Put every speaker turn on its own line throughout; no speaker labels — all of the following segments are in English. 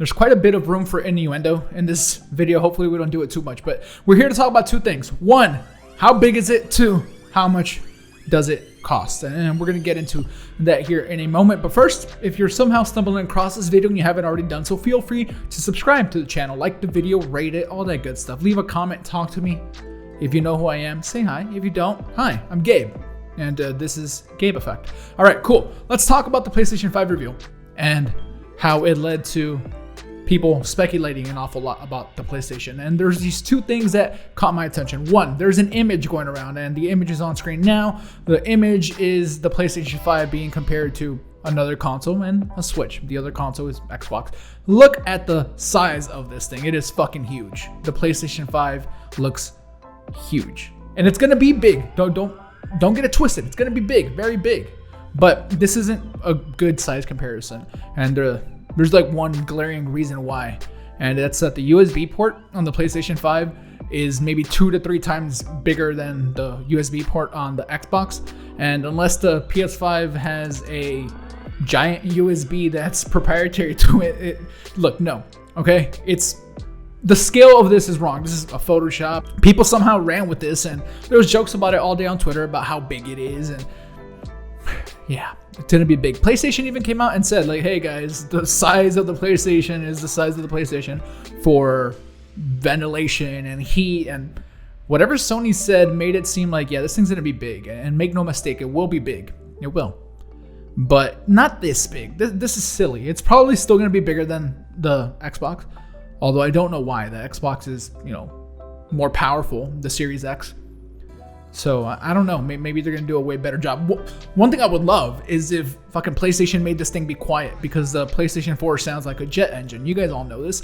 There's quite a bit of room for innuendo in this video. Hopefully we don't do it too much, but we're here to talk about two things. One, how big is it? Two, how much does it cost? And we're going to get into that here in a moment. But first, if you're somehow stumbling across this video and you haven't already done so, feel free to subscribe to the channel, like the video, rate it, all that good stuff. Leave a comment, talk to me. If you know who I am, say hi. If you don't, hi, I'm Gabe. And this is Gabe Effect. All right, cool. Let's talk about the PlayStation 5 reveal and how it led to people speculating an awful lot about the PlayStation. And there's these two things that caught my attention. One, there's an image going around, and the image is on screen now. The image is the PlayStation 5 being compared to another console and a Switch. The other console is Xbox. Look at the size of this thing. It is fucking huge. The PlayStation 5 looks huge. And it's gonna be big. Don't get it twisted. It's gonna be big, very big. But this isn't a good size comparison. And there's like one glaring reason why. And that's that the USB port on the PlayStation 5 is maybe 2 to 3 times bigger than the USB port on the Xbox. And unless the PS5 has a giant USB that's proprietary to it, look, no, okay? The scale of this is wrong. This is a Photoshop. People somehow ran with this, and there was jokes about it all day on Twitter about how big it is. And yeah, it's gonna be big. PlayStation even came out and said, like, hey guys, the size of the PlayStation is the size of the PlayStation for ventilation and heat, and whatever Sony said made it seem like, yeah, this thing's gonna be big. And make no mistake, it will be big. It will. But not this big. This is silly. It's probably still gonna be bigger than the Xbox. Although I don't know why. The Xbox is, more powerful, the Series X. So I don't know. Maybe they're going to do a way better job. One thing I would love is if fucking PlayStation made this thing be quiet, because the PlayStation 4 sounds like a jet engine. You guys all know this.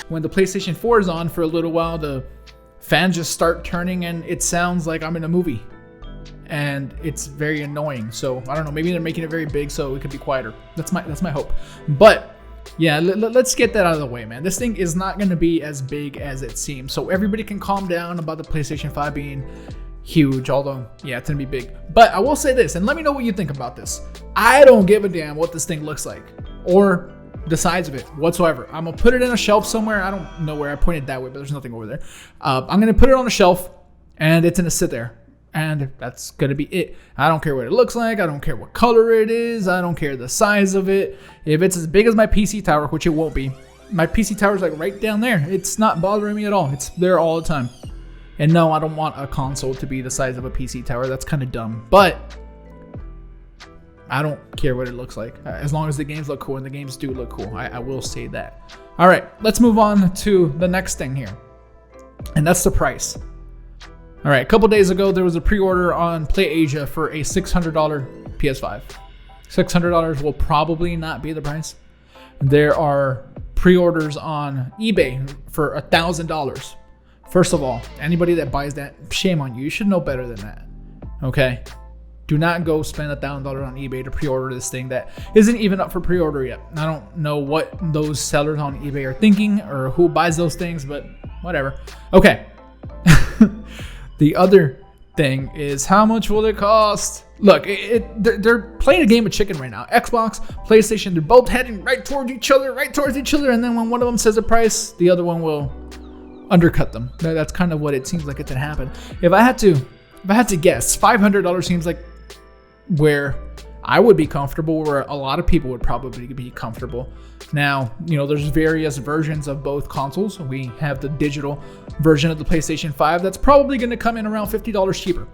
When the PlayStation 4 is on for a little while, the fans just start turning and it sounds like I'm in a movie. And it's very annoying. So I don't know. Maybe they're making it very big so it could be quieter. That's my hope. But yeah, let's get that out of the way, man. This thing is not going to be as big as it seems. So everybody can calm down about the PlayStation 5 being huge, although, yeah, it's going to be big. But I will say this, and let me know what you think about this. I don't give a damn what this thing looks like or the size of it whatsoever. I'm going to put it in a shelf somewhere. I don't know where. I pointed that way, but there's nothing over there. I'm going to put it on a shelf, and it's going to sit there. And that's going to be it. I don't care what it looks like. I don't care what color it is. I don't care the size of it. If it's as big as my PC tower, which it won't be. My PC tower is like right down there. It's not bothering me at all. It's there all the time. And no, I don't want a console to be the size of a PC tower. That's kind of dumb. But I don't care what it looks like. As long as the games look cool, and the games do look cool. I will say that. All right, let's move on to the next thing here. And that's the price. All right, a couple days ago, there was a pre-order on PlayAsia for a $600 PS5. $600 will probably not be the price. There are pre-orders on eBay for $1,000. First of all, anybody that buys that, shame on you. You should know better than that, okay? Do not go spend $1,000 on eBay to pre-order this thing that isn't even up for pre-order yet. I don't know what those sellers on eBay are thinking or who buys those things, but whatever. Okay. The other thing is, how much will it cost? Look, they're playing a game of chicken right now. Xbox, PlayStation, they're both heading right towards each other, and then when one of them says a price, the other one will undercut them. That's kind of what it seems like it's gonna happen. If I had to guess, $500 seems like where I would be comfortable, where a lot of people would probably be comfortable. Now, there's various versions of both consoles. We have the digital version of the PlayStation 5 that's probably going to come in around $50 cheaper.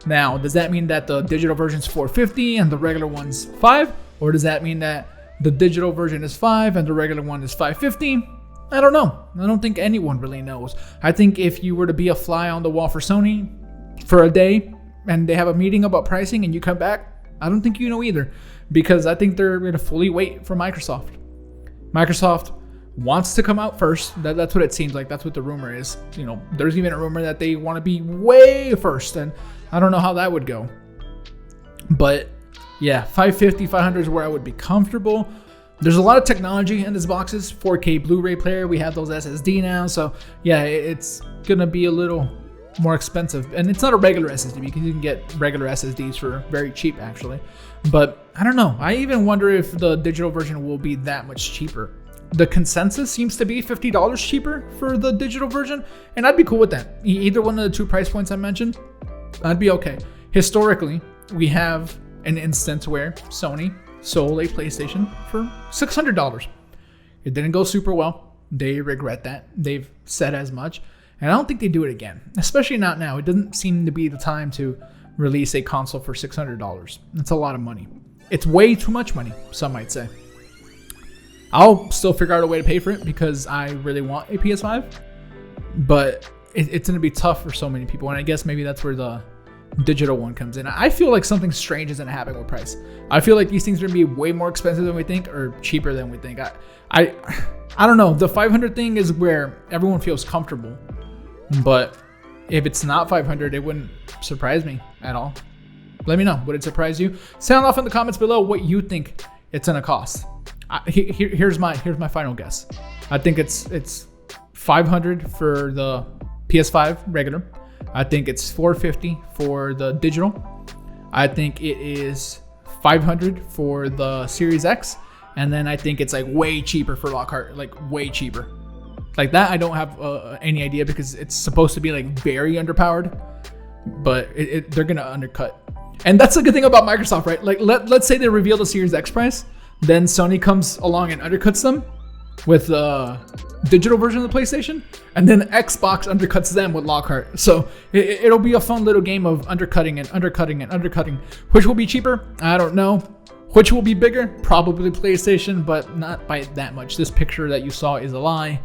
Now, does that mean that the digital version's $450 and the regular one's $5? Or does that mean that the digital version is $5 and the regular one is $550? I don't know. I don't think anyone really knows. I think if you were to be a fly on the wall for Sony for a day and they have a meeting about pricing and you come back, I don't think you know either, because I think they're going to fully wait for Microsoft. Microsoft wants to come out first. That's what it seems like. That's what the rumor is. There's even a rumor that they want to be way first, and I don't know how that would go. But yeah, $500 is where I would be comfortable. There's a lot of technology in these boxes. 4K Blu-ray player. We have those SSD now, so yeah, it's gonna be a little more expensive. And it's not a regular SSD because you can get regular SSDs for very cheap actually. But I don't know. I even wonder if the digital version will be that much cheaper. The consensus seems to be $50 cheaper for the digital version, and I'd be cool with that. Either one of the 2 price points I mentioned, I'd be okay. Historically, we have an instance where Sony sold a PlayStation for $600. It didn't go super well. They regret that. They've said as much, and I don't think they do it again, especially not now. It doesn't seem to be the time to release a console for $600. That's a lot of money. It's way too much money, some might say. I'll still figure out a way to pay for it because I really want a PS5, but it's going to be tough for so many people, and I guess maybe that's where the digital one comes in. I feel like something strange is going to happen with price. I feel like these things are going to be way more expensive than we think or cheaper than we think. I don't know. The 500 thing is where everyone feels comfortable, but if it's not 500, it wouldn't surprise me at all. Let me know. Would it surprise you? Sound off in the comments below what you think it's going to cost. Here's my final guess. I think it's 500 for the PS5 regular. I think it's 450 for the digital. I think it is 500 for the Series X, and then I think it's like way cheaper for Lockhart, like way cheaper. Like that, I don't have any idea because it's supposed to be like very underpowered, but they're gonna undercut. And that's the good thing about Microsoft, right? Like let's say they reveal the Series X price. Then Sony comes along and undercuts them with the digital version of the PlayStation, and then Xbox undercuts them with Lockhart. So it'll be a fun little game of undercutting and undercutting and undercutting. Which will be cheaper? I don't know. Which will be bigger? Probably PlayStation, but not by that much. This picture that you saw is a lie.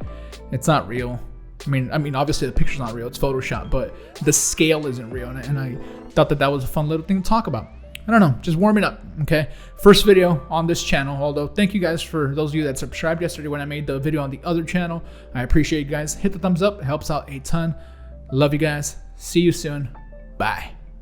It's not real. I mean, obviously the picture's not real. It's Photoshop, but the scale isn't real, and I thought that was a fun little thing to talk about. I don't know, just warming up, okay? First video on this channel, although thank you guys for those of you that subscribed yesterday when I made the video on the other channel. I appreciate you guys. Hit the thumbs up, it helps out a ton. Love you guys. See you soon. Bye.